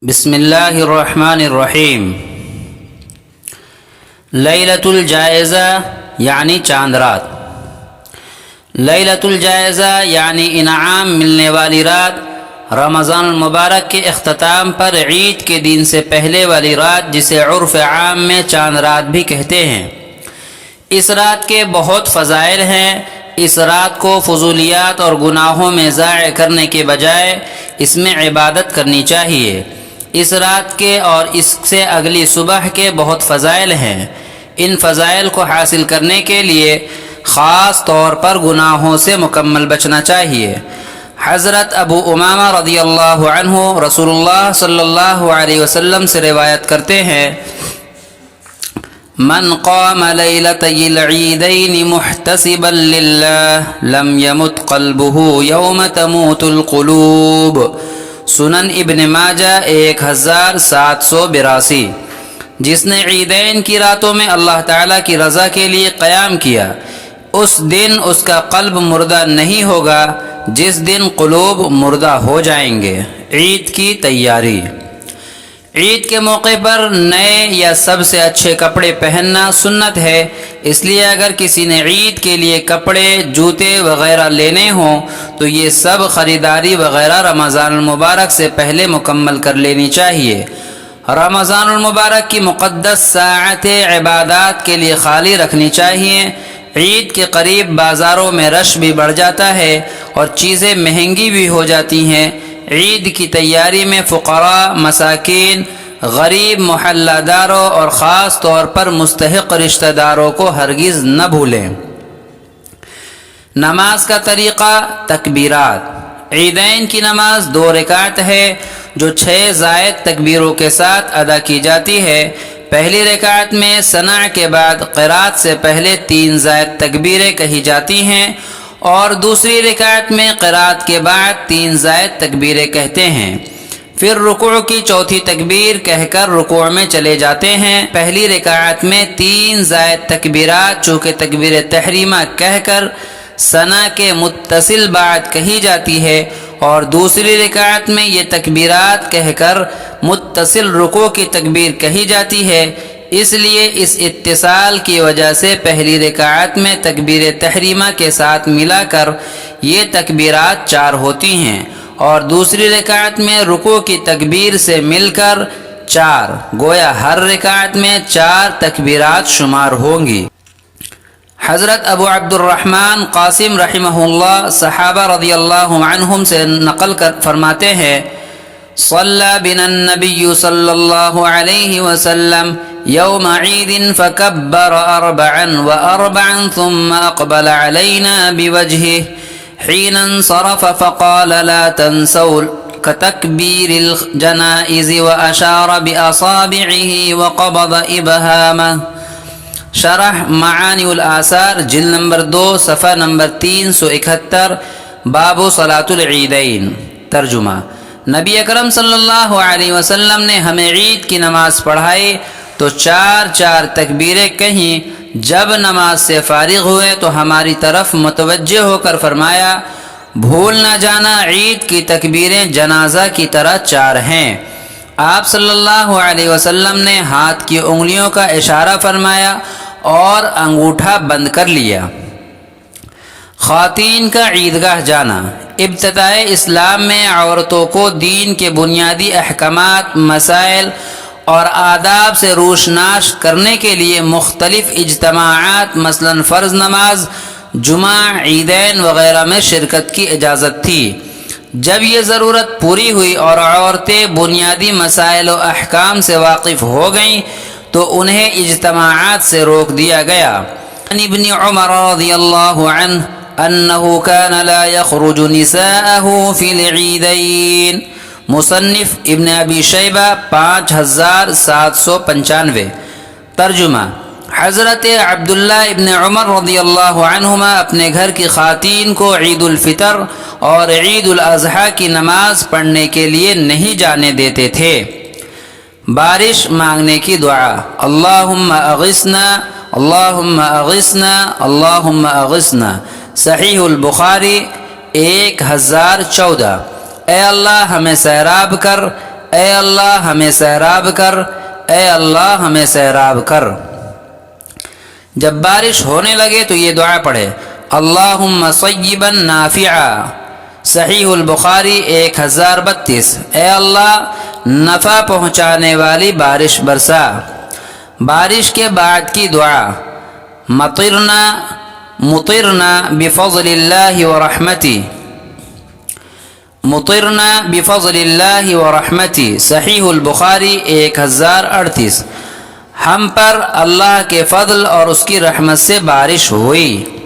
بسم اللہ الرحمن الرحیم۔ لیلۃ الجائزہ یعنی چاند رات۔ لیلۃ الجائزہ یعنی انعام ملنے والی رات، رمضان المبارک کے اختتام پر عید کے دن سے پہلے والی رات، جسے عرف عام میں چاند رات بھی کہتے ہیں۔ اس رات کے بہت فضائل ہیں۔ اس رات کو فضولیات اور گناہوں میں ضائع کرنے کے بجائے اس میں عبادت کرنی چاہیے۔ اس رات کے اور اس سے اگلی صبح کے بہت فضائل ہیں۔ ان فضائل کو حاصل کرنے کے لیے خاص طور پر گناہوں سے مکمل بچنا چاہیے۔ حضرت ابو امامہ رضی اللہ عنہ رسول اللہ صلی اللہ علیہ وسلم سے روایت کرتے ہیں، من قام لیلتی العیدین محتسبا للہ لم یمت قلبہ یوم تموت القلوب۔ سنن ابن ماجہ 1782۔ جس نے عیدین کی راتوں میں اللہ تعالیٰ کی رضا کے لیے قیام کیا، اس دن اس کا قلب مردہ نہیں ہوگا جس دن قلوب مردہ ہو جائیں گے۔ عید کی تیاری۔ عید کے موقع پر نئے یا سب سے اچھے کپڑے پہننا سنت ہے، اس لیے اگر کسی نے عید کے لیے کپڑے، جوتے وغیرہ لینے ہوں تو یہ سب خریداری وغیرہ رمضان المبارک سے پہلے مکمل کر لینی چاہیے۔ رمضان المبارک کی مقدس ساعتیں عبادات کے لیے خالی رکھنی چاہیے۔ عید کے قریب بازاروں میں رش بھی بڑھ جاتا ہے اور چیزیں مہنگی بھی ہو جاتی ہیں۔ عید کی تیاری میں فقراء، مساکین، غریب محلہ داروں اور خاص طور پر مستحق رشتہ داروں کو ہرگز نہ بھولیں۔ نماز کا طریقہ۔ تکبیرات۔ عیدین کی نماز 2 رکعت ہے جو 6 زائد تکبیروں کے ساتھ ادا کی جاتی ہے۔ پہلی رکعت میں ثنا کے بعد قرات سے پہلے 3 زائد تکبیریں کہی جاتی ہیں اور دوسری رکعت میں قرات کے بعد 3 زائد تکبیریں کہتے ہیں۔ پھر رکوع کی چوتھی تکبیر کہہ کر رکوع میں چلے جاتے ہیں۔ پہلی رکعت میں 3 زائد تکبیرات چونکہ تکبیر تحریمہ کہہ کر ثنا کے متصل بعد کہی جاتی ہے اور دوسری رکعت میں یہ تکبیرات کہہ کر متصل رکوع کی تکبیر کہی جاتی ہے۔ اس لیے اس اتصال کی وجہ سے پہلی رکعت میں تکبیر تحریمہ کے ساتھ ملا کر یہ تکبیرات 4 ہوتی ہیں اور دوسری رکعت میں رکوع کی تکبیر سے مل کر 4، گویا ہر رکعت میں 4 تکبیرات شمار ہوں گی۔ حضرت ابو عبد الرحمن قاسم رحمہ اللہ صحابہ رضی اللہ عنہم سے نقل کر فرماتے ہیں، صلی بنا النبی صلی اللہ علیہ وسلم یوم عید فکبر 4 ثم اقبل علینا بوجہہ حین انصرف فقال لا تنسوا كتكبير الجنائز وأشار بأصابعه وقبض إبهامه۔ شرح معانی الآثار جلد نمبر 2 صفحہ نمبر 371، باب صلاۃ العیدین۔ ترجمہ۔ نبی اکرم صلی اللہ علیہ وسلم نے ہمیں عید کی نماز پڑھائی تو 4 تکبیریں کہیں۔ جب نماز سے فارغ ہوئے تو ہماری طرف متوجہ ہو کر فرمایا، بھول نہ جانا عید کی تکبیریں جنازہ کی طرح 4 ہیں۔ آپ صلی اللہ علیہ وسلم نے ہاتھ کی انگلیوں کا اشارہ فرمایا اور انگوٹھا بند کر لیا۔ خواتین کا عیدگاہ جانا۔ ابتدائے اسلام میں عورتوں کو دین کے بنیادی احکامات، مسائل اور آداب سے روشناس کرنے کے لیے مختلف اجتماعات مثلا فرض نماز، جمعہ، عیدین وغیرہ میں شرکت کی اجازت تھی۔ جب یہ ضرورت پوری ہوئی اور عورتیں بنیادی مسائل و احکام سے واقف ہو گئیں تو انہیں اجتماعات سے روک دیا گیا۔ عن ابن عمر رضی اللہ عنہ انہ کان لا یخرج نساءه فی العیدین۔ مصنف ابن ابی شیبہ 5795۔ ترجمہ۔ حضرت عبداللہ ابن عمر رضی اللہ عنہما اپنے گھر کی خواتین کو عید الفطر اور عید الاضحیٰ کی نماز پڑھنے کے لیے نہیں جانے دیتے تھے۔ بارش مانگنے کی دعا۔ اللہم اغثنا اللہم اغثنا اللہم اغثنا۔ صحیح البخاری 1014۔ اے اللہ ہمیں سیراب کر، اے اللہ ہمیں سیراب کر، اے اللہ ہمیں سیراب کر۔ جب بارش ہونے لگے تو یہ دعا پڑھے، اللہم صیبا نافعا، صحیح البخاری 1032۔ اے اللہ نفع پہنچانے والی بارش برسا۔ بارش کے بعد کی دعا، مطرنا بفضل اللہ ورحمتی، مطرنا بفضل اللہ ورحمتی، صحیح البخاری 1038۔ ہم پر اللہ کے فضل اور اس کی رحمت سے بارش ہوئی۔